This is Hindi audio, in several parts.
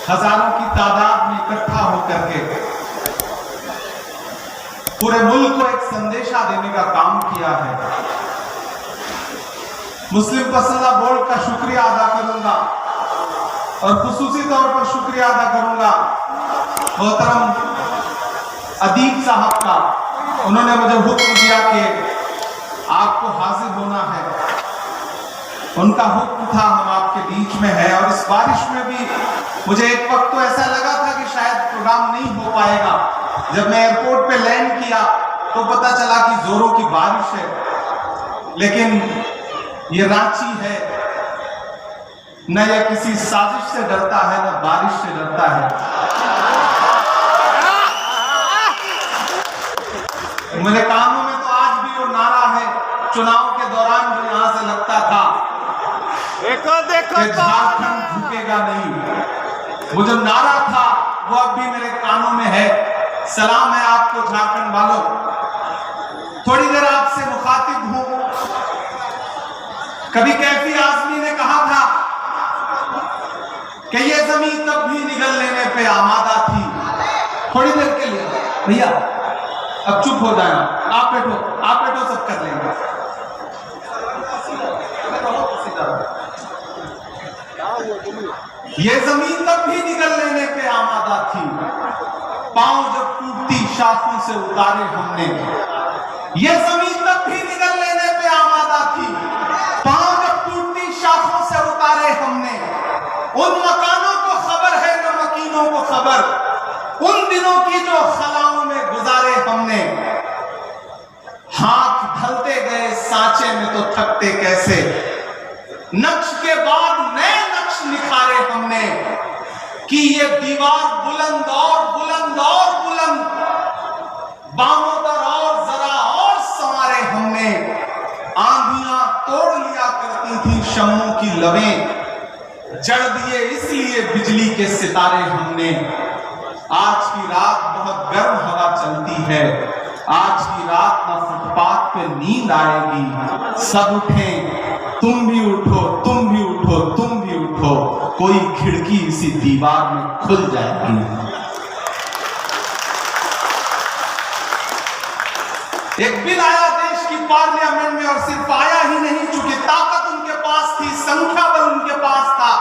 हजारों की तादाद में इकट्ठा होकर के पूरे मुल्क को एक संदेशा देने का काम किया है। मुस्लिम पसंदा बोर्ड का शुक्रिया अदा करूंगा और खुसूसी तौर पर शुक्रिया अदा करूंगा मोहतरम अदीब साहब का। उन्होंने मुझे हुक्म दिया कि आपको हाजिर होना है, उनका हुक्म था, हम आपके बीच में है। और इस बारिश में भी मुझे एक वक्त तो ऐसा लगा था कि शायद प्रोग्राम नहीं हो पाएगा। जब मैं एयरपोर्ट पे लैंड किया तो पता चला कि जोरों की बारिश है, लेकिन ये रांची है, न यह किसी साजिश से डरता है न बारिश से डरता है। मेरे कानों में तो आज भी वो नारा है चुनाव के दौरान जो यहां से लगता था, देखो झारखंड झुकेगा नहीं। वो जो नारा था वो अब भी मेरे कानों में है। सलाम है आपको झारखंड वालों। थोड़ी देर आपसे मुखातिब हूं। कभी कैफी आजमी ने कहा था कि ये जमीन तब भी निगल लेने पे आमादा थी। थोड़ी देर के लिए भैया अब चुप हो जाए, आप बैठो सब कर लेंगे। ये जमीन तब भी निगल लेने पे आमादा थी, पांव जब टूटती शाखों से उतारे हमने। ये जमीन तब भी निगल लेने पे आमादा थी, पांव जब टूटती शाखों से उतारे हमने। उन मकानों को खबर है न मकीनों को खबर, उन दिनों की जो खलाओं में गुजारे हमने। हाथ ढलते गए सांचे में तो थकते कैसे, नक्श के बाद नए नक्श निखारे हमने। कि ये दीवार बुलंद और बुलंद और बुलंद, बामोदर और जरा और संवारे हमने। आंधियां तोड़ लिया करती थी शम्मों की लवें, जड़ दिए इसलिए बिजली के सितारे हमने। आज की रात बहुत गर्म हवा चलती है, आज की रात ना फुटपाथ पे नींद आएगी। सब उठें, तुम भी उठो, तुम भी उठो, तुम भी उठो, कोई खिड़की इसी दीवार में खुल जाएगी। एक बिल आया देश की पार्लियामेंट में, और सिर्फ आया ही नहीं, चूंकि ताकत उनके पास थी, संख्या बल उनके पास था,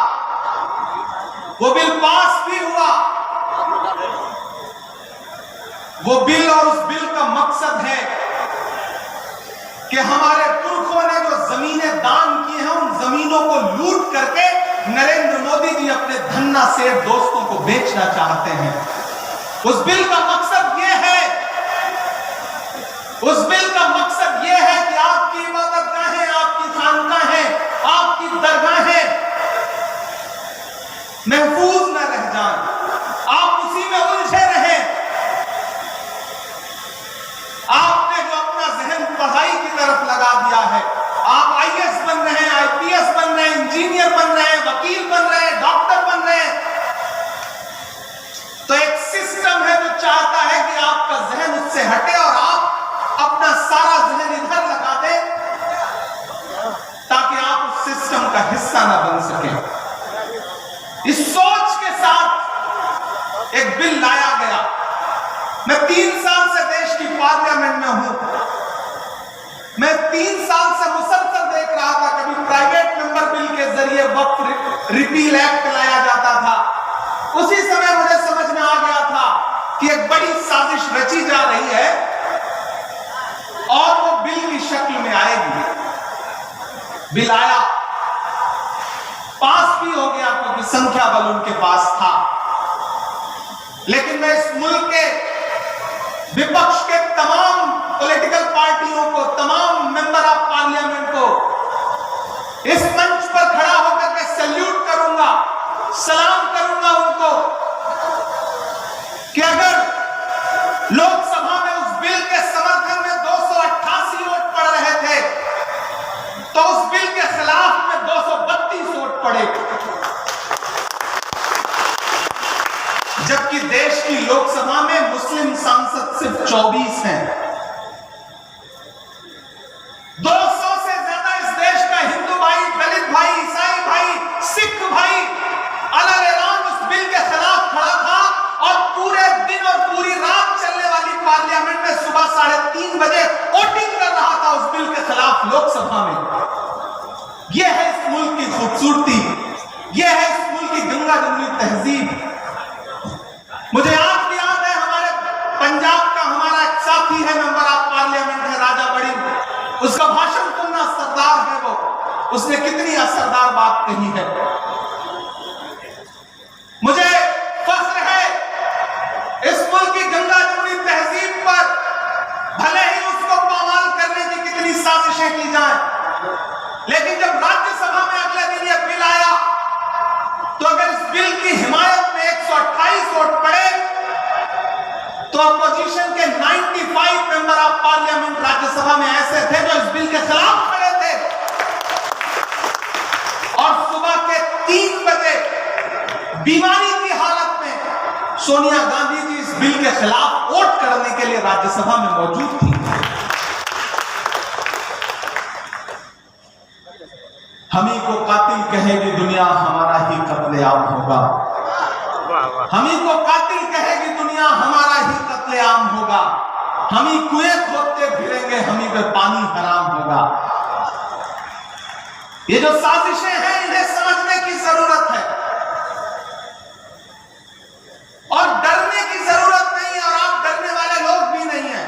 वो बिल पास भी हुआ। वो बिल और उस बिल का मकसद है कि हमारे पुरखों ने जो जमीनें दान की हैं, उन जमीनों को लूट करके नरेंद्र मोदी जी अपने धन्ना सेठ दोस्तों को बेचना चाहते हैं। उस बिल का मकसद यह है, उस बिल का मकसद यह है कि आपकी इबादतगाहें, आपकी खानगाहें, आपकी दरगाहें महफूज न रह जाएं, आप उसी में उलझे रहें। आपने जो अपना जहन पढ़ाई की तरफ लगा दिया है, आप आईएएस बन रहे हैं, आईपीएस बन रहे हैं, इंजीनियर बन रहे हैं, वकील बन रहे हैं, डॉक्टर बन रहे हैं, तो एक सिस्टम है जो चाहता है कि आपका जहन उससे हटे और आप अपना सारा जहन इधर लगा दें, ताकि आप उस सिस्टम का हिस्सा ना बन सके। इस सोच के साथ एक बिल लाया गया। मैं 3 साल से देश की पार्लियामेंट में हूं। मैं 3 साल से मुसलसल देख रहा था, कभी प्राइवेट मेंबर बिल के जरिए वक्फ रिपील एक्ट लाया जाता था। उसी समय मुझे समझ में आ गया था कि एक बड़ी साजिश रची जा रही है और वो बिल की शक्ल में आएगी। बिल आया, पास भी हो गया क्योंकि संख्या बल उनके पास था। लेकिन मैं इस मुल्क के विपक्ष के तमाम पॉलिटिकल पार्टियों को, तमाम मेंबर ऑफ पार्लियामेंट को इस मंच पर खड़ा होकर के सैल्यूट करूंगा, सलाम करूंगा उनको कि अगर लोकसभा में उस बिल के समर्थन में 288 वोट पड़ रहे थे, तो उस बिल के खिलाफ में 232 वोट पड़े। जबकि देश की लोकसभा में मुस्लिम सांसद सिर्फ 24 हैं। 200 से ज्यादा इस देश का हिंदू भाई, दलित भाई, ईसाई भाई, सिख भाई अलग-अलग उस बिल के खिलाफ तहजीब। मुझे आज भी याद है, हमारे पंजाब का हमारा एक साथी है, मेंबर ऑफ पार्लियामेंट है, राजा बड़ी, उसका भाषण सुनना असरदार है। वो उसने कितनी असरदार बात कही है। मुझे फख्र है इस मुल्क की गंगा जमुनी तहजीब पर, भले ही उसको पामाल करने की कितनी साजिशें की जाएं, लेकिन जब राज्यसभा में अगले दिन यह बिल आया, तो अगर इस बिल की हिमायत में 128 वोट पड़े, तो अपोजिशन के 95 मेंबर ऑफ पार्लियामेंट राज्यसभा में ऐसे थे जो इस बिल के खिलाफ खड़े थे। और सुबह के 3 बजे बीमारी की हालत में सोनिया गांधी जी इस बिल के खिलाफ वोट करने के लिए राज्यसभा में मौजूद थी। हमी को कातिल कहेगी दुनिया, हमारा ही कत्लेआम होगा। हमी को कातिल कहेगी दुनिया, हमारा ही कत्लेआम होगा। हमी कुएं खोदते फिरेंगे, हमी पे पानी हराम होगा। ये जो साजिशें हैं, इन्हें समझने की जरूरत है और डरने की जरूरत नहीं है, और आप डरने वाले लोग भी नहीं हैं।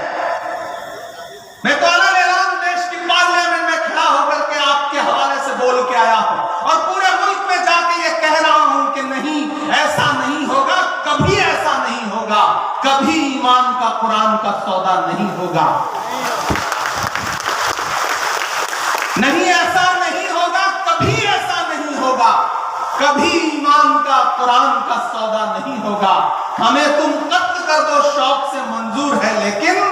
मैं तो अलग ऐलान देश की पार्लियामेंट में खड़ा होकर के आपके हवाले से बोल के आया हूं और पूरे मुल्क में जाके ये कह रहा हूं कि नहीं, ऐसा नहीं होगा, कभी ऐसा नहीं होगा, कभी ईमान का कुरान का सौदा नहीं होगा। नहीं, ऐसा नहीं होगा, कभी ऐसा नहीं होगा, कभी ईमान का कुरान का सौदा नहीं होगा। हमें तुम कत्ल कर दो, शौक से मंजूर है, लेकिन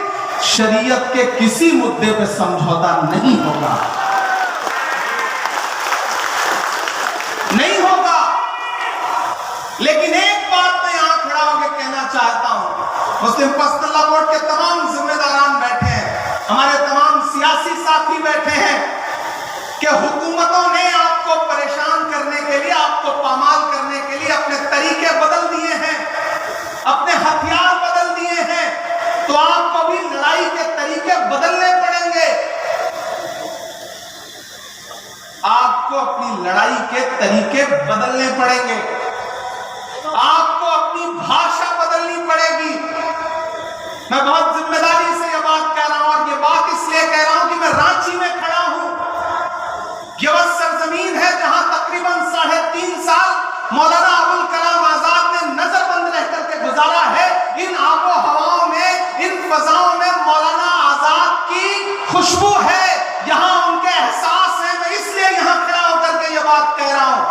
शरीयत के किसी मुद्दे पे समझौता नहीं होगा, नहीं होगा। लेकिन एक बात मैं यहां खड़ा होकर कहना चाहता हूं, मुस्लिम पर्सनल बोर्ड के तमाम जिम्मेदारान बैठे हैं, हमारे तमाम सियासी साथी बैठे हैं, कि हुकूमतों ने आपको परेशान करने के लिए, आपको पामाल करने के लिए अपने तरीके बदल दिए हैं, अपने हथियार बदल दिए हैं, तो आपको भी लड़ाई के तरीके बदलने पड़ेंगे। आपको अपनी लड़ाई के तरीके बदलने पड़ेंगे, आपको अपनी भाषा बदलनी पड़ेगी। मैं बहुत जिम्मेदारी से यह बात कह रहा हूं, और यह बात इसलिए कह रहा हूं कि मैं रांची में खड़ा हूं। यह वह सरजमीन है जहां तकरीबन 3.5 साल मौलाना अबुल कलाम आजाद ने नजरबंद रह करके गुजारा है। इन आबो हवाओं में, इन फजाओं में मौलाना आजाद की खुशबू है, यहां उनके एहसास है। मैं इसलिए यहां खड़ा होकर के यह बात कह रहा हूं।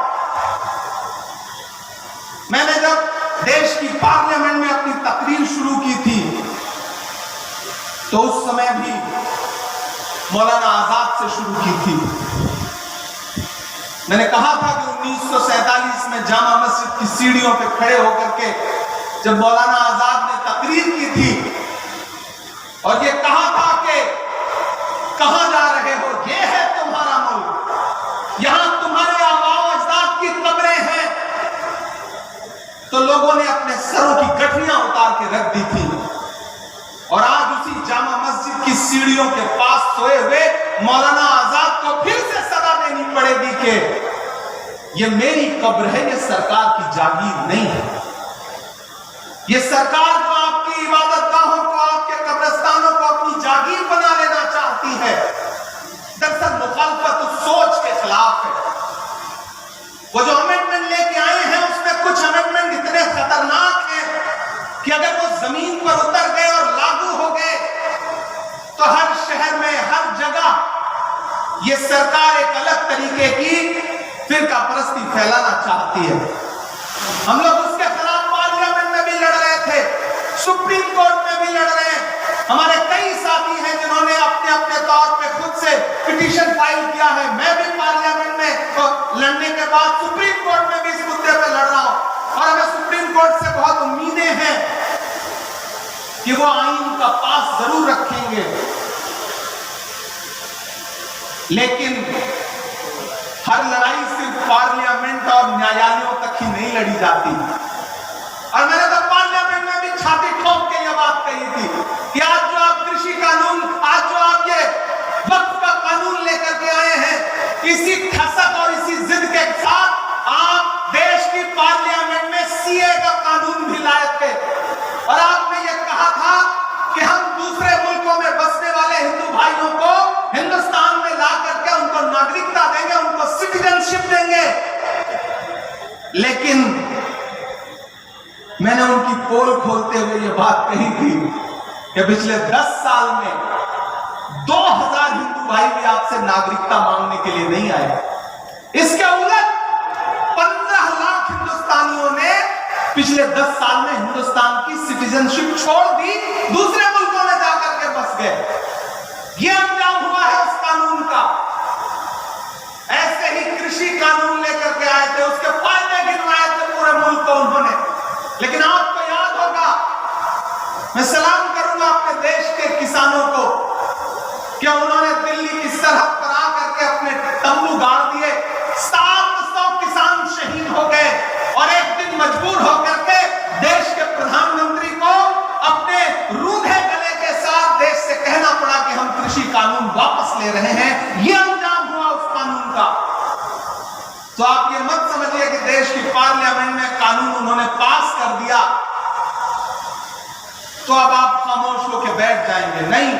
मैंने जब देश की पार्लियामेंट में अपनी तकरीर शुरू की थी, तो उस समय भी मौलाना आजाद से शुरू की थी। मैंने कहा था कि 1947 में जामा मस्जिद की सीढ़ियों पे खड़े होकर के जब मौलाना आजाद ने तकरीर की थी और ये कहा था कि कहां जा रहे हो, ये है तुम्हारा मुल्क, यहां तुम्हारे आबाओ अजदाद की कब्रें हैं, तो लोगों ने अपने सरों की गठरियां उतार के रख दी थी। और आज उसी जामा मस्जिद की सीढ़ियों के पास सोए हुए मौलाना आजाद को फिर से सदा देनी पड़ेगी कि ये मेरी कब्र है, ये सरकार की जागीर नहीं है। ये सरकार जो आपकी इबादतगाहों को, आपके कब्रिस्तानों को अपनी जागीर बना लेना चाहती है, दरअसल मुखालफत उस सोच के खिलाफ है। वो जो अमेंडमेंट लेके आए हैं, उसमें कुछ अमेंडमेंट इतने खतरनाक हैं कि अगर वो जमीन पर उतर गए और लागू हो गए, तो हर शहर में, हर जगह ये सरकार एक अलग तरीके की फिरका परस्ती फैलाना चाहती है। हम लोग उसके खिलाफ पार्लियामेंट में भी लड़ रहे थे, सुप्रीम कोर्ट में भी लड़ रहे हैं। हमारे कई साथी हैं जिन्होंने अपने अपने तौर पे खुद से पिटीशन फाइल किया है। मैं भी पार्लियामेंट में लड़ने के बाद सुप्रीम कोर्ट में भी इस मुद्दे पे लड़ रहा हूं, और हमें सुप्रीम कोर्ट से बहुत उम्मीदें हैं कि वो आइन का पास जरूर रखेंगे। लेकिन हर लड़ाई सिर्फ पार्लियामेंट और न्यायालयों तक ही नहीं लड़ी जाती। और मैंने तो पार्लियामेंट में भी छाती ठोक के यह बात कही थी कि आज जो आप कृषि कानून, आज जो आप ये वक्फ का कानून लेकर के आए हैं, इसी खसक और इसी जिद के साथ आप देश की पार्लियामेंट में लेकिन मैंने उनकी पोल खोलते हुए यह बात कही थी कि पिछले 10 साल में 2000 हिंदू भाई भी आपसे नागरिकता मांगने के लिए नहीं आए। इसके उलट 15 लाख हिंदुस्तानियों ने पिछले 10 साल में हिंदुस्तान की सिटीजनशिप छोड़ दी, दूसरे मुल्कों में जाकर के बस गए। यह अंजाम हुआ है उस कानून का। ऐसे ही कृषि कानून लेकर के आए थे, उसके फायदे गिनवाए थे पूरे मुल्क को उन्होंने। लेकिन आपको याद होगा, मैं सलाम करूंगा अपने देश के किसानों को कि उन्होंने दिल्ली की सरहद पर आकर के अपने तंबू गाड़ दिए। 700 किसान शहीद हो गए और एक दिन मजबूर होकर के देश के प्रधानमंत्री को अपने रूधे गले के साथ देश से कहना पड़ा कि हम कृषि कानून वापस ले रहे हैं। यह अंजाम हुआ उस कानून का। तो आप ये मत समझिए कि देश की पार्लियामेंट में कानून उन्होंने पास कर दिया तो अब आप खामोश होकर बैठ जाएंगे। नहीं,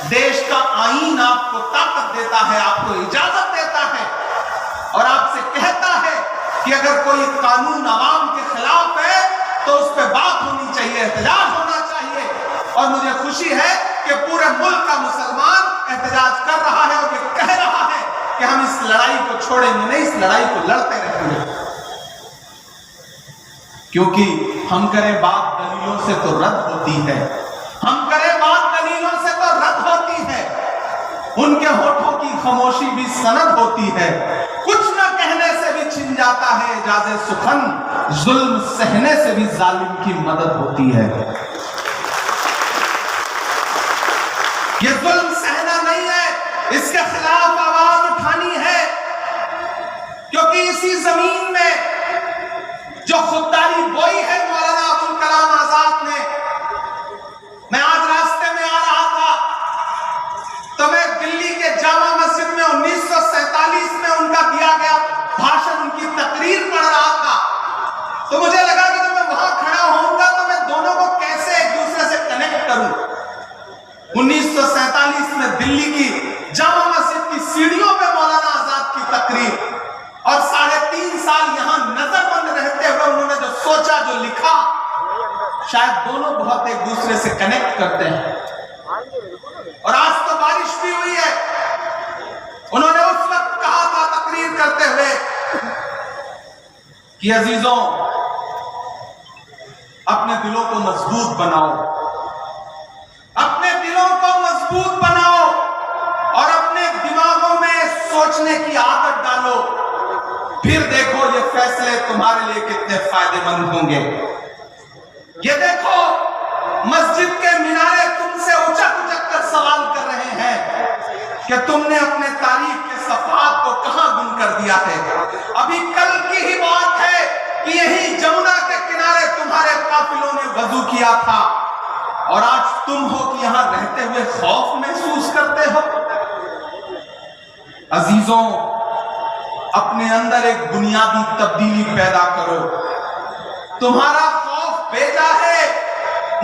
देश का आईन आपको ताकत देता है, आपको इजाजत देता है और आपसे कहता है कि अगर कोई कानून आवाम के खिलाफ है तो उस पर बात होनी चाहिए, एहतजाज होना चाहिए। और मुझे खुशी है कि पूरे मुल्क का मुसलमान एहतजाज कर रहा है और ये कह रहा है कि हम इस लड़ाई को छोड़ेंगे नहीं, इस लड़ाई को लड़ते रहेंगे। क्योंकि हम करें बात दलीलों से तो रद्द होती है, हम करें बात दलीलों से तो रद्द होती है। उनके होठों की खामोशी भी सनद होती है। कुछ न कहने से भी छिन जाता है इजाज़े सुखन, जुल्म सहने से भी जालिम की मदद होती है। ये जुल्म सहना नहीं है, इसके खिलाफ आवाज उठानी है। क्योंकि इसी जमीन में जो खुददारी बोई है मौलाना अबुल कलाम आजाद ने। मैं आज रास्ते में आ रहा था तो मैं दिल्ली के जामा मस्जिद में 1947 में उनका दिया गया भाषण, उनकी तकरीर पढ़ रहा था। तो मुझे लगा कि जब मैं वहां खड़ा होऊंगा तो मैं दोनों को कैसे एक दूसरे से कनेक्ट करूं। 1947 में दिल्ली की जामा मस्जिद की सीढ़ियों पे मौलाना आजाद की तकरीर और 3.5 साल यहां नजरबंद रहते हुए उन्होंने जो सोचा, जो लिखा, शायद दोनों बहुत एक दूसरे से कनेक्ट करते हैं। और आज तो बारिश भी हुई है। उन्होंने उस वक्त कहा था तकरीर करते हुए कि अजीजों, अपने दिलों को मजबूत बनाओ, अपने दिलों को मजबूत बनाओ और अपने दिमागों में सोचने की आदत डालो। फिर देखो ये फैसले तुम्हारे लिए कितने फायदेमंद होंगे। ये देखो, मस्जिद के मीनारे तुमसे उचक उचक कर सवाल कर रहे हैं कि तुमने अपने तारीख के सफात को कहां गुम कर दिया है। अभी कल की ही बात है कि यही जमुना के किनारे तुम्हारे काफिलों ने वजू किया था और आज तुम हो कि यहां रहते हुए खौफ महसूस करते हो। अजीजों, अपने अंदर एक बुनियादी तब्दीली पैदा करो। तुम्हारा खौफ बेजा है।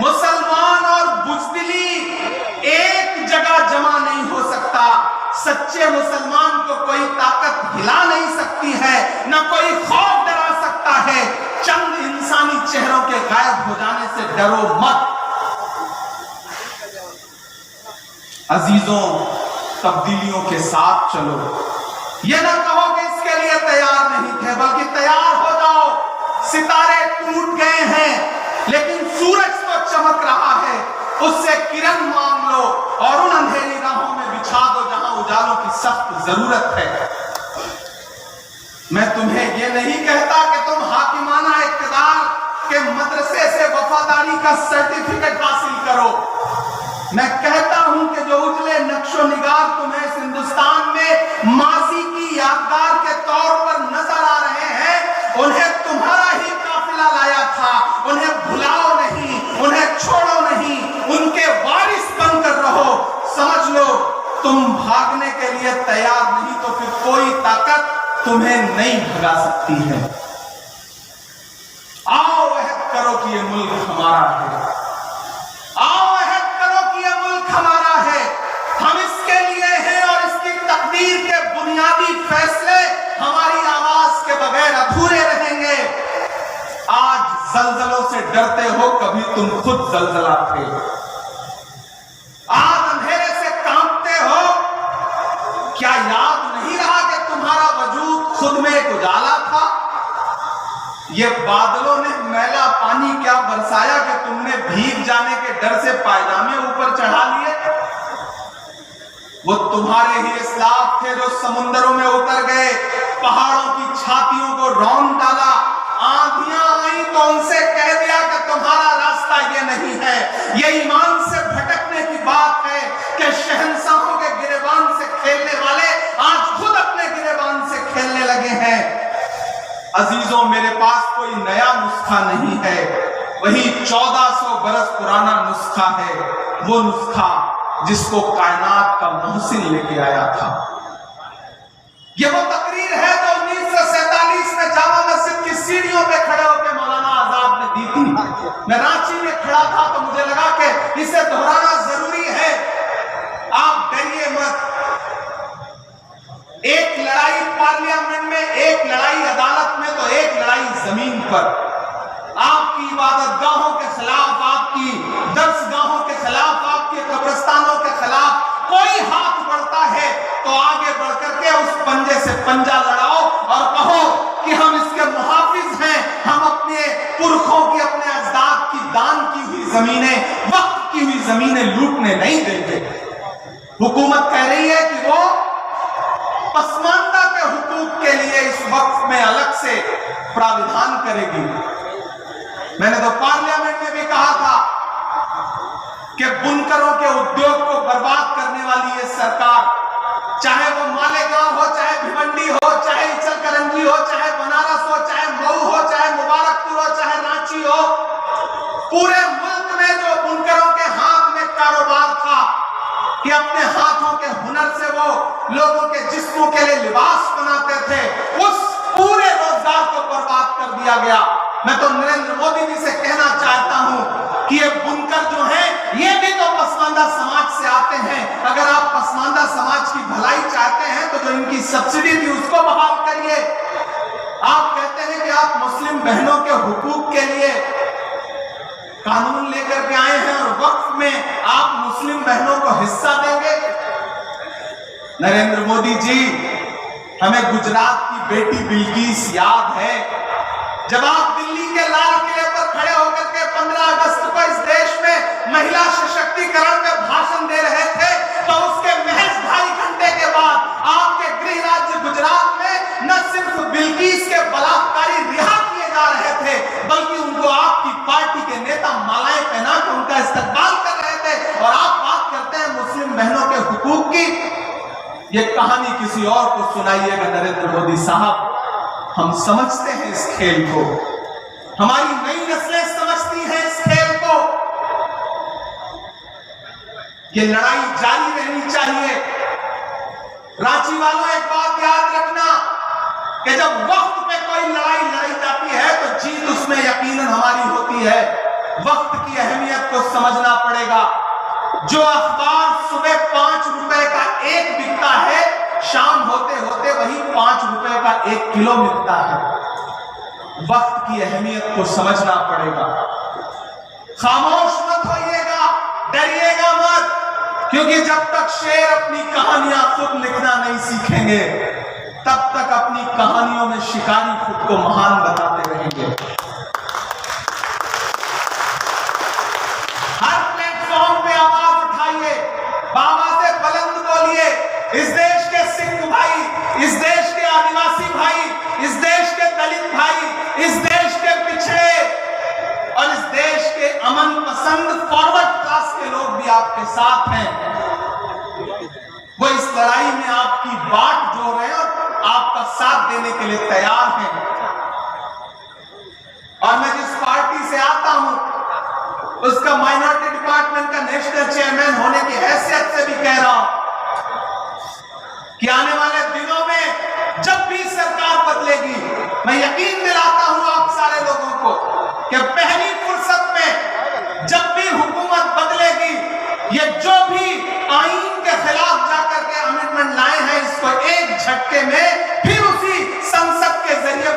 मुसलमान और बुज़दिली एक जगह जमा नहीं हो सकता। सच्चे मुसलमान को कोई ताकत हिला नहीं सकती है, न कोई खौफ डरा सकता है। चंद इंसानी चेहरों के गायब हो जाने से डरो मत। अजीजों, तब्दीलियों के साथ चलो। यह ना कहो कि इसके लिए तैयार नहीं थे, बल्कि तैयार हो जाओ। सितारे टूट गए हैं लेकिन सूरज तो चमक रहा है, उससे किरण मांग लो और उन अंधेरी राहों में बिछा दो जहां उजालों की सख्त जरूरत है। मैं तुम्हें यह नहीं कहता कि तुम हाकिमाना इक़्तिदार के मदरसे से वफादारी का सर्टिफिकेट हासिल करो। मैं कहता हूं कि जो उजले नक्शो निगार तुम्हें इस हिंदुस्तान में माजी की यादगार के तौर पर नजर आ रहे हैं, उन्हें तुम्हारा ही काफिला लाया था। उन्हें भुलाओ नहीं, उन्हें छोड़ो नहीं, उनके वारिस बनकर रहो। समझ लो, तुम भागने के लिए तैयार नहीं तो फिर कोई ताकत तुम्हें नहीं भगा सकती है। आओ अहद करो कि ये मुल्क हमारा है। आओ अहद करो कि ये मुल्क हमारा है। हम इसके लिए हैं और इसकी तकदीर के बुनियादी फैसले हमारी आवाज के बगैर अधूरे रहेंगे। आज जलजलों से डरते हो, कभी तुम खुद जलजला थे। आज अंधेरे से कांपते हो, क्या याद नहीं रहा कि तुम्हारा वजूद खुद में एक उजाला था? ये बादलों ने मैला पानी क्या बरसाया कि तुमने भीग जाने के डर से पायजामे ऊपर चढ़ा लिए? वो तुम्हारे ही इस्लाफ थे जो समुद्रों में उतर गए, पहाड़ों की छातियों को रौंद डाला, आंधियां आई तो उनसे कह दिया कि तुम्हारा रास्ता ये नहीं है। ये ईमान से भटकने की बात है कि शहंशाहों के गिरेबान से खेलने वाले आज खुद अपने गिरेबान से खेलने लगे हैं। अजीजों, मेरे पास कोई नया नुस्खा नहीं है, वही 1400 बरस पुराना नुस्खा है, वो नुस्खा जिसको कायनात का मोहसिन लेके आया था। ये वो तकरीर है जो 1947 में जामा मस्जिद की सीढ़ियों पे खड़े होकर मौलाना आजाद ने दी थी। मैं रांची में खड़ा था तो मुझे लगा कि इसे दोहराना जरूरी है। आप डरिए मत। एक लड़ाई पार्लियामेंट में, एक लड़ाई अदालत में, तो एक लड़ाई जमीन पर। आपकी इबादतगाहों के खिलाफ, आपकी दर्सगाहों के खिलाफ, आपके कब्रिस्तानों के खिलाफ कोई हाथ बढ़ता है तो आगे बढ़कर के उस पंजे से पंजा लड़ाओ और कहो कि हम इसके मुहाफिज हैं। हम अपने पुरखों की, अपने अजदाद की दान की हुई जमीनें, वक्त की हुई जमीनें लूटने नहीं देंगे। हुकूमत कह रही है कि वो पसमानदा के हुकूक के लिए इस वक्त में अलग से प्राविधान करेगी। मैंने तो पार्लियामेंट में भी कहा था कि बुनकरों के उद्योग को बर्बाद करने वाली ये सरकार, चाहे वो मालेगांव हो, चाहे भिवंडी हो, चाहे इचलकरंजी हो, चाहे बनारस हो, चाहे मऊ हो, चाहे मुबारकपुर हो, चाहे रांची हो, पूरे मुल्क में जो बुनकरों के हाथ में कारोबार था कि अपने हाथों के हुनर से वो लोगों के जिस्मों के लिए लिबास बनाते थे, उस पूरे रोजगार को बर्बाद कर दिया गया। मैं तो नरेंद्र मोदी जी से कहना चाहता हूं कि ये बुनकर जो हैं, ये भी तो पसमानदा समाज से आते हैं। अगर आप पसमानदा समाज की भलाई चाहते हैं तो जो इनकी सब्सिडी थी उसको बहाल करिए। आप कहते हैं कि आप मुस्लिम बहनों के हुकूक के लिए कानून लेकर के आए हैं और वक्फ में आप मुस्लिम बहनों को हिस्सा देंगे। नरेंद्र मोदी जी, हमें गुजरात की बेटी बिल्किस याद है। जब आप दिल्ली के लाल किले पर खड़े होकर के 15 अगस्त को इस देश में महिला सशक्तिकरण में भाषण दे रहे थे तो उसके महज 2.5 घंटे के बाद आपके गृह राज्य गुजरात में न सिर्फ बिल्किस के बलात्कारी रिहा किए जा रहे थे, बल्कि उनको आपकी पार्टी के नेता मालाएं पहना के उनका इस्तकबाल कर रहे थे। और आप बात करते हैं मुस्लिम बहनों के हुकूक की। ये कहानी किसी और को सुनाइएगा नरेंद्र मोदी साहब। हम समझते हैं इस खेल को, हमारी नई नस्लें समझती हैं इस खेल को। ये लड़ाई जारी रहनी चाहिए। रांची वालों, एक बात याद रखना कि जब वक्त पे कोई लड़ाई लड़ी जाती है तो जीत उसमें यकीनन हमारी होती है। वक्त की अहमियत को समझना पड़ेगा। जो अखबार सुबह 5 रुपए का एक बिकता है, शाम होते होते वही 5 रुपए का 1 किलो मिलता है। वक्त की अहमियत को समझना पड़ेगा। खामोश मत होइएगा, डरिएगा मत, क्योंकि जब तक शेर अपनी कहानियां खुद लिखना नहीं सीखेंगे तब तक अपनी कहानियों में शिकारी खुद को महान बताते रहेंगे। हर प्लेटफॉर्म पे आवाज उठाइए, बाबा से बुलंद बोलिए। इस देश के सिख भाई, इस देश के आदिवासी भाई, इस देश के दलित भाई, इस देश के पिछड़े और इस देश के अमन पसंद फॉरवर्ड क्लास के लोग भी आपके साथ हैं। वो इस लड़ाई में आपकी बाट जोड़ रहे हैं और आपका साथ देने के लिए तैयार हैं। और मैं जिस पार्टी से आता हूं उसका माइनॉरिटी डिपार्टमेंट का नेशनल चेयरमैन होने की हैसियत से भी कह रहा हूं कि आने वाले दिनों में जब भी सरकार बदलेगी, मैं यकीन दिलाता हूं आप सारे लोगों को कि पहली फुर्सत में जब भी हुकूमत बदलेगी, ये जो भी आईन के खिलाफ जाकर के अमेंडमेंट लाए हैं, इसको एक झटके में फिर उसी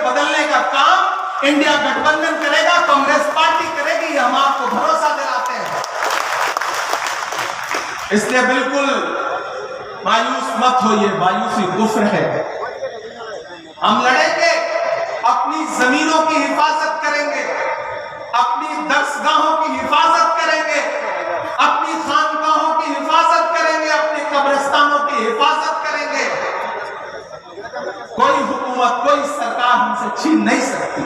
बदलने का काम इंडिया गठबंधन करेगा, कांग्रेस पार्टी करेगी, हम आपको भरोसा दिलाते हैं। इसलिए बिल्कुल मायूस मत होइए, मायूसी कुफ्र है। हम लड़ेंगे, अपनी जमीनों की हिफाजत करेंगे, अपनी दरसगाहों की हिफाजत करेंगे, अपनी खानकाहों की हिफाजत करेंगे, अपने कब्रिस्तानों की हिफाजत करेंगे। कोई हुकूमत, कोई सरकार हमसे छीन नहीं सकती।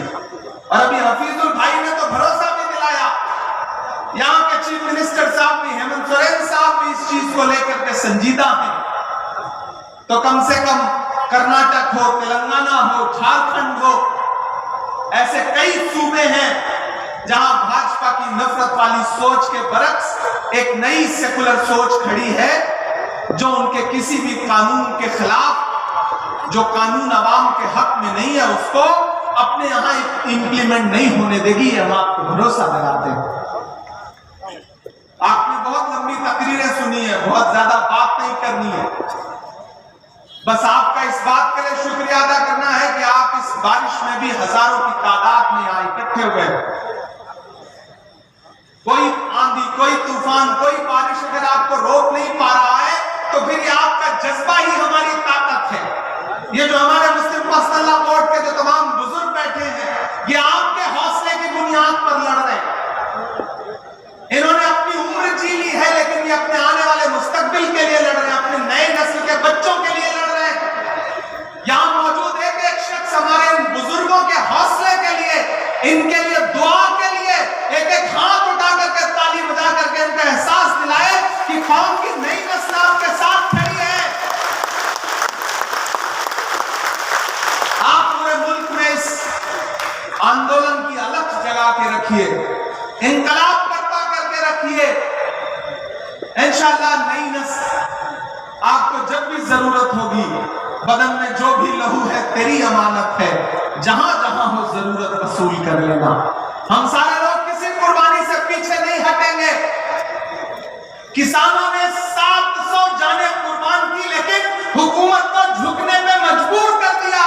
और अभी हफीजुल भाई ने तो भरोसा भी दिलाया, यहाँ के चीफ मिनिस्टर साहब भी, हेमंत सोरेन साहब भी इस चीज को लेकर के संजीदा हैं। तो कम से कम कर्नाटक हो, तेलंगाना हो, झारखंड हो, ऐसे कई सूबे हैं जहां भाजपा की नफरत वाली सोच के बरक्स एक नई सेकुलर सोच खड़ी है, जो उनके किसी भी कानून के खिलाफ, जो कानून अवाम के हक में नहीं है, उसको अपने यहां इंप्लीमेंट नहीं होने देगी। हम आपको भरोसा दिलाते हैं। आपने बहुत लंबी तकरीरें सुनी है, बहुत ज्यादा बात नहीं करनी है, बस आपका इस बात के लिए शुक्रिया अदा करना है कि आप इस बारिश में भी हजारों की तादाद में यहाँ इकट्ठे हुए। कोई आंधी, कोई तूफान, कोई बारिश अगर आपको रोक नहीं पा रहा है, तो फिर ये आपका जज्बा ही हमारी ताकत है। ये जो हमारे मुस्लिम पर्सनल लॉ बोर्ड के जो तमाम बुजुर्ग बैठे हैं, ये आपके हौसले की बुनियाद पर लड़ रहे हैं। इन्होंने अपनी उम्र जी ली है, लेकिन ये अपने आने वाले मुस्तकबिल के लिए लड़ रहे हैं, अपने नए नस्ल के बच्चों के लिए लड़ रहे हैं। यहां मौजूद एक एक शख्स हमारे इन बुजुर्गों के हौसले के लिए, इनके लिए दुआ के लिए एक एक हाथ उठा करके, ताली बजा करके इनका एहसास दिलाए कि कौम की नई नस्ल आपके साथ खड़ी है। आप पूरे मुल्क में इस आंदोलन की अलग जगा के रखिए, इंकलाब करता करके रखिए। इंशाअल्लाह नई नस्ल आपको जब भी जरूरत होगी, बदन में जो भी लहू है तेरी अमानत है, जहां जहां हो जरूरत वसूल कर लेना। हम सारे लोग किसी कुर्बानी से पीछे नहीं हटेंगे। किसानों ने 700 जाने कुर्बान की, लेकिन हुकूमत को झुकने में मजबूर कर दिया।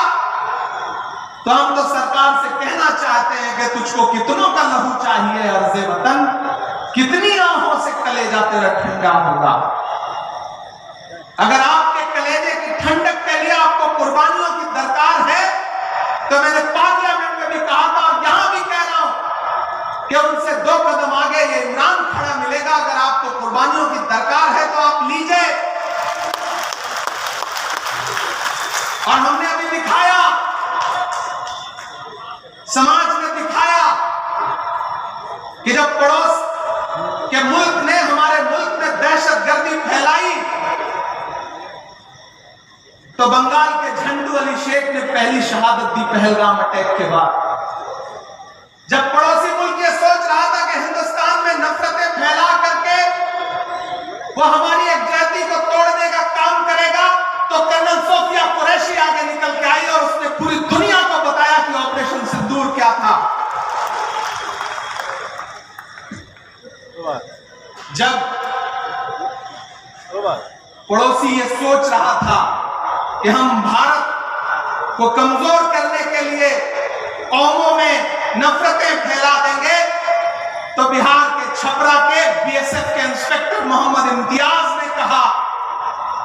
तो हम तो सरकार से कहना चाहते हैं कि तुझको कितनों का लहू चाहिए, अर्ज़े वतन, कितनी आहों से कलेजा तेरा ठंडा होगा। अगर आपके कलेजे की ठंडक के लिए आपको कुर्बानियों की दरकार है, तो मैंने पार्लियामेंट में भी कहा था और यहां भी कह रहा हूं कि उनसे 2 कदम आगे ये इमरान खड़ा मिलेगा। अगर आपको कुर्बानियों की दरकार है तो आप लीजिए। और हमने अभी दिखाया, समाज ने दिखाया कि जब पड़ोस के मुल्क ने हमारे मुल्क में दहशतगर्दी फैलाई, तो बंगाल के झंडू अली शेख ने पहली शहादत दी पहलगाम अटैक के बाद। जब पड़ोसी मुल्क ये सोच रहा था कि हिंदुस्तान में नफरतें फैला करके वो हमारी एकजुटता को तोड़ने का काम करेगा, तो कर्नल सोफिया कुरैशी आगे निकल के आई और उसने पूरी दुनिया को बताया कि ऑपरेशन सिंदूर क्या था। जब पड़ोसी ये सोच रहा था कि हम भारत को कमजोर करने के लिए कौमों में नफरतें फैला देंगे, तो बिहार के छपरा के बीएसएफ के इंस्पेक्टर मोहम्मद इम्तियाज ने कहा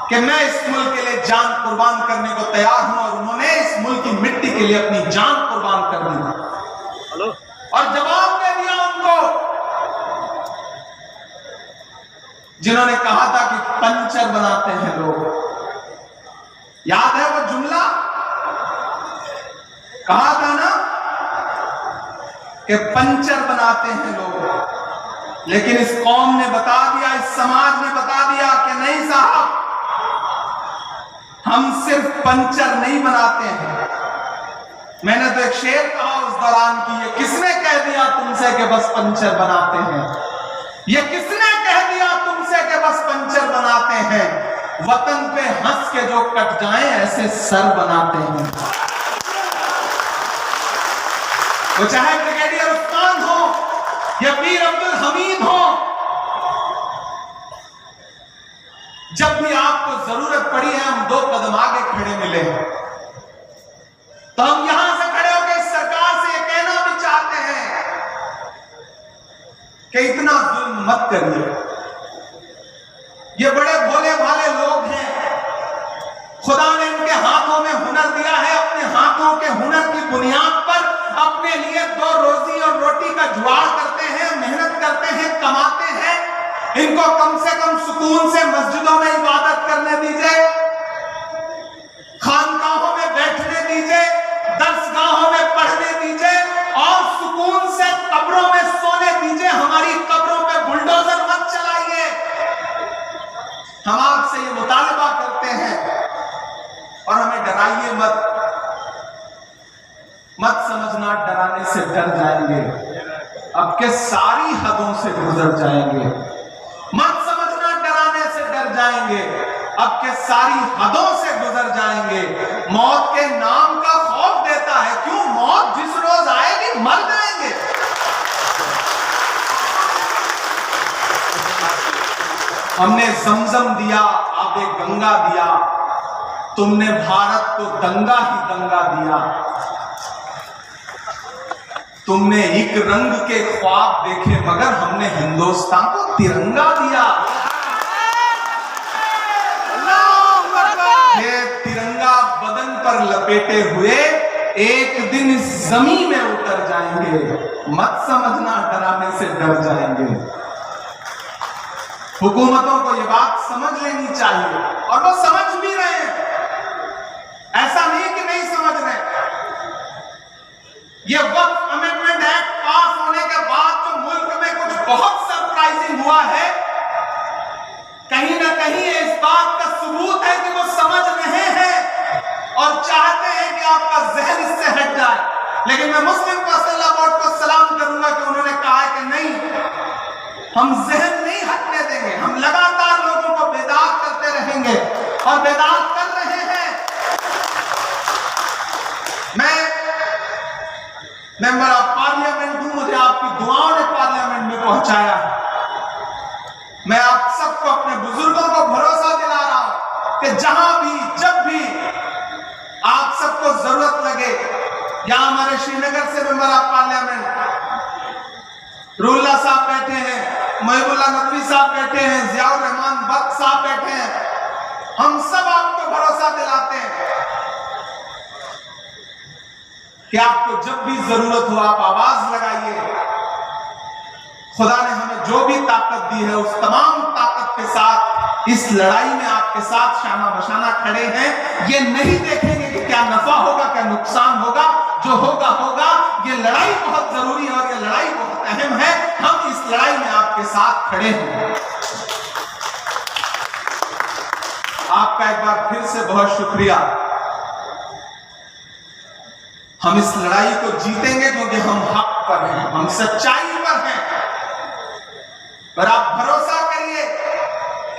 कि मैं इस मुल्क के लिए जान कुर्बान करने को तैयार हूं, और उन्होंने इस मुल्क की मिट्टी के लिए अपनी जान कुर्बान कर दी। और जवाब दे दिया उनको जिन्होंने कहा था कि पंचर बनाते हैं लोग। याद है वो जुमला? कहा था ना कि पंचर बनाते हैं लोग। लेकिन इस कौम ने बता दिया, इस समाज ने बता दिया कि नहीं साहब, हम सिर्फ पंचर नहीं बनाते हैं। मैंने तो एक शेर कहा उस दौरान कि ये किसने कह दिया तुमसे कि बस पंचर बनाते हैं? ये किसने कह दिया तुमसे कि बस पंचर बनाते हैं? वतन पे हंस के जो कट जाएं ऐसे सर बनाते हैं। वो चाहे ब्रिगेडियर उस्मान हो या वीर अब्दुल हमीद हो, जब भी आपको जरूरत पड़ी है हम 2 कदम आगे खड़े मिले, तो हम यहां से खड़े कि इतना जुल्म मत करिए। ये बड़े भोले भाले लोग हैं, खुदा ने इनके हाथों में हुनर दिया है, अपने हाथों के हुनर की बुनियाद पर अपने लिए दो रोजी और रोटी का जुगाड़ करते हैं, मेहनत करते हैं, कमाते हैं। इनको कम से कम सुकून से मस्जिदों में इबादत करने दीजिए, खानकाहों में बैठने दीजिए, दरसगाहों में पढ़ने दीजिए और सुकून से कब्रों में सोने दीजिए। हमारी कब्रों पे बुलडोजर मत चलाइए। हम आपसे ये मुतालबा करते हैं और हमें डराइए मत। मत समझना डराने से डर जाएंगे, अब के सारी हदों से गुजर जाएंगे। मत समझना डराने से डर जाएंगे, अब के सारी हदों से गुजर जाएंगे। मौत के नाम का खौफ देता है, क्यों? मौत जिस रोज आएगी मर जाएंगे। हमने जमजम दिया, आबे गंगा दिया, तुमने भारत को दंगा ही दंगा दिया। तुमने एक रंग के ख्वाब देखे मगर हमने हिंदुस्तान को तिरंगा दिया। ये तिरंगा बदन पर लपेटे हुए एक दिन जमीन में उतर जाएंगे। मत समझना डराने से डर जाएंगे। हुकूमतों को ये बात समझ लेनी चाहिए और वो समझ भी रहे हैं, ऐसा नहीं कि नहीं समझ रहे। ये वक्फ अमेंडमेंट एक्ट पास होने के बाद जो मुल्क में कुछ बहुत सरप्राइजिंग हुआ है, कहीं ना कहीं इस बात का सबूत है कि वो समझ रहे हैं और चाहते हैं कि आपका जहन इससे हट जाए। लेकिन मैं मुस्लिम पर्सनल बोर्ड को सलाम करूंगा कि उन्होंने कहा है कि नहीं, हम जहन नहीं हटने देंगे, हम लगातार लोगों को बेदार करते रहेंगे और बेदार कर रहे हैं। मैं मेंबर ऑफ पार्लियामेंट हूं, मुझे आपकी दुआओं ने पार्लियामेंट में पहुंचाया है। मैं आप सबको, अपने बुजुर्गों को भरोसा दिला रहा हूं कि जहां भी जब भी आप सबको जरूरत लगे, यहां हमारे श्रीनगर से मेंबर ऑफ पार्लियामेंट रूल्ला साहब बैठे हैं, महबूबुल्लाह नदवी साहब बैठे हैं, जियाउर रहमान बख्श साहब बैठे हैं, हम सब आपको भरोसा दिलाते हैं कि आपको जब भी जरूरत हो आप आवाज लगाइए। खुदा ने हमें जो भी ताकत दी है उस तमाम ताकत के साथ इस लड़ाई में आपके साथ शाना बशाना खड़े हैं। ये नहीं देखेंगे कि क्या नफा होगा क्या नुकसान होगा, जो होगा होगा। ये लड़ाई बहुत जरूरी है और ये लड़ाई बहुत अहम है। हम इस लड़ाई में आपके साथ खड़े हैं। आपका एक बार फिर से बहुत शुक्रिया। हम इस लड़ाई को जीतेंगे क्योंकि हम हक पर हैं, हम सच्चाई पर हैं। पर आप भरोसा करिए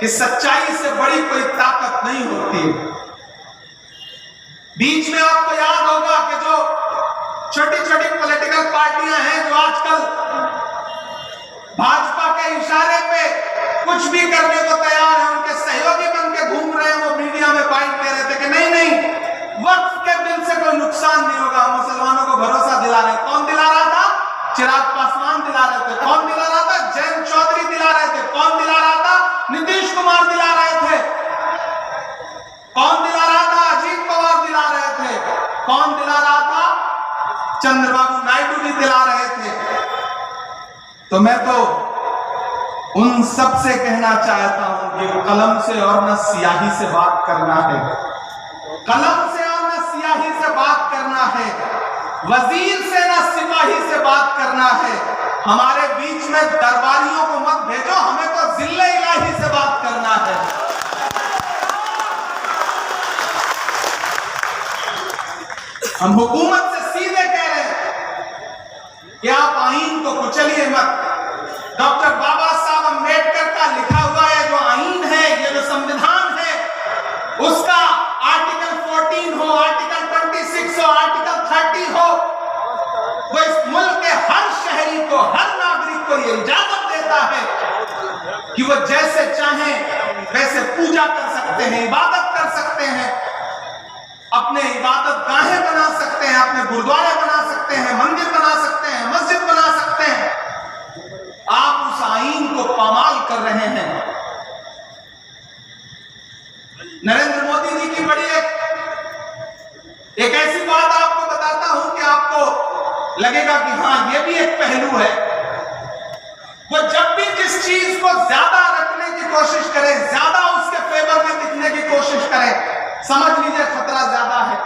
कि सच्चाई से बड़ी कोई ताकत नहीं होती। बीच में आपको याद होगा कि जो छोटी छोटी पॉलिटिकल पार्टियां हैं जो आजकल भाजपा के इशारे पे कुछ भी करने को तैयार है, उनके सहयोगी बन के घूम रहे हैं, वो मीडिया में बाइट दे रहे थे कि नहीं नहीं वक्फ के बिल से कोई नुकसान नहीं होगा, मुसलमानों को भरोसा दिला रहे। कौन दिला रहा था? चिराग पासवान दिला रहे थे। कौन दिला रहा था? जयंत चौधरी दिला रहे थे। कौन दिला रहा था? नीतीश कुमार दिला रहे थे। कौन दिला रहा था? अजीत पवार दिला रहे थे। कौन दिला रहा था? चंद्रबाबू नायडू भी दिला रहे थे। तो मैं तो उन सब से कहना चाहता हूं कि कलम से और न स्याही से बात करना है, कलम से और न स्याही से बात करना है, वजीर से न सिपाही से बात करना है। हमारे बीच में दरबारियों को मत भेजो, हमें तो जिल्ले इलाही से बात करना है। हम हुकूमत से सीधे कह रहे हैं कि आप आईन को कुचलिए मत। डॉक्टर बाबा साहब अम्बेडकर का लिखा हुआ है जो आईन है, ये जो संविधान है, उसका आर्टिकल 14 हो, आर्टिकल 26 हो, आर्टिकल 30 हो, वो इस मुल्क के हर शहरी को, हर नागरिक को ये इजाजत देता है कि वो जैसे चाहें वैसे पूजा कर सकते हैं, इबादत कर सकते हैं, अपने इबादत गाहें बना सकते हैं, अपने गुरुद्वारे बना सकते हैं, मंदिर बना सकते हैं, मस्जिद बना सकते हैं। आप कर रहे हैं। नरेंद्र मोदी जी की बड़ी एक ऐसी बात आपको बताता हूं कि आपको लगेगा कि हाँ, ये भी एक पहलू है। वो जब भी जिस चीज को ज्यादा रखने की कोशिश करे, ज्यादा उसके फेवर में दिखने की कोशिश करे, समझ लीजिए खतरा ज्यादा है।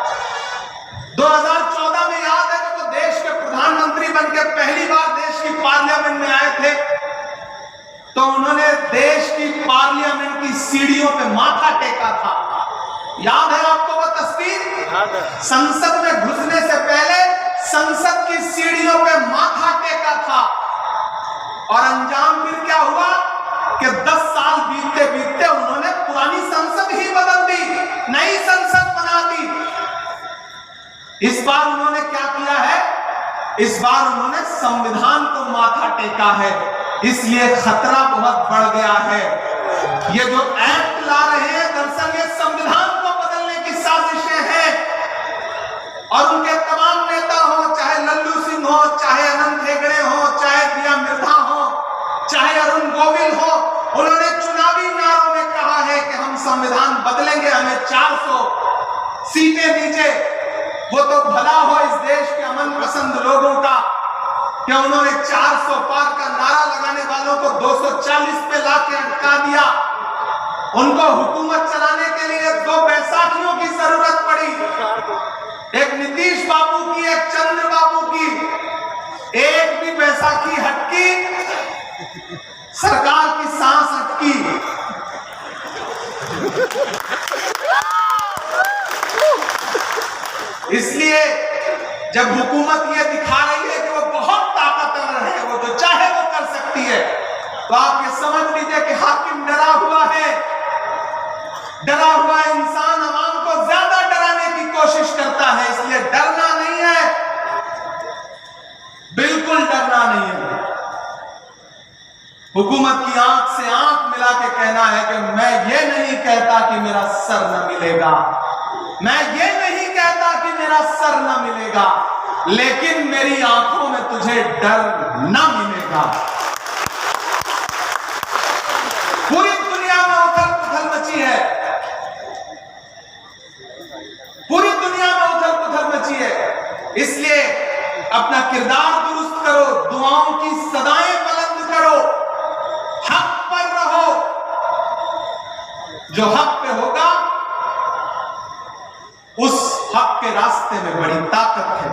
2014 में याद है जब वो देश के प्रधानमंत्री बनकर पहली बार देश की पार्लियामेंट में आए थे, तो उन्होंने देश की पार्लियामेंट की सीढ़ियों पे माथा टेका था। याद है आपको वो तस्वीर? संसद में घुसने से पहले संसद की सीढ़ियों पे माथा टेका था, और अंजाम फिर क्या हुआ कि 10 साल बीतते बीतते उन्होंने पुरानी संसद ही बदल दी, नई संसद बना दी। इस बार उन्होंने क्या किया है? इस बार उन्होंने संविधान को माथा टेका है, इसलिए खतरा बहुत बढ़ गया है। ये जो एक्ट ला रहे हैं, दरअसल ये संविधान को बदलने की साजिशें हैं, और उनके तमाम नेता हो, चाहे लल्लू सिंह हो, चाहे अनंत हेगड़े हो, चाहे प्रिया मिर्धा हो, चाहे अरुण गोविल हो, उन्होंने चुनावी नारों में कहा है कि हम संविधान बदलेंगे, हमें 400 सीटें दीजिए। वो तो भला हो इस देश के अमन पसंद लोगों का कि उन्होंने 400 पार का नारा लगाने वालों को 240 पे लाके अटका दिया। उनको हुकूमत चलाने के लिए 2 बैसाखियों की जरूरत पड़ी, एक नीतीश बाबू की, एक चंद्र बाबू की। एक भी बैसाखी हटकी, सरकार की सांस अटकी। इसलिए जब हुकूमत ये दिखा रही है कि वो बहुत ताकतवर है, वो जो चाहे वो कर सकती है, तो आप ये समझ लीजिए कि हाकिम डरा हुआ है। डरा हुआ इंसान आवाम को ज्यादा डराने की कोशिश करता है, इसलिए डरना नहीं है, बिल्कुल डरना नहीं है। हुकूमत की आंख से आंख मिला के कहना है कि मैं ये नहीं कहता कि मेरा सर न मिलेगा, मैं ये नहीं कहता कि मेरा सर न मिलेगा, लेकिन मेरी आंखों में तुझे डर न मिलेगा। पूरी दुनिया में उथल पुथल मची है, पूरी दुनिया में उथल पुथल मची है। इसलिए अपना किरदार दुरुस्त करो, दुआओं की सदाएं बुलंद करो, हक पर रहो। जो हक पे होगा, उस हक के रास्ते में बड़ी ताकत है।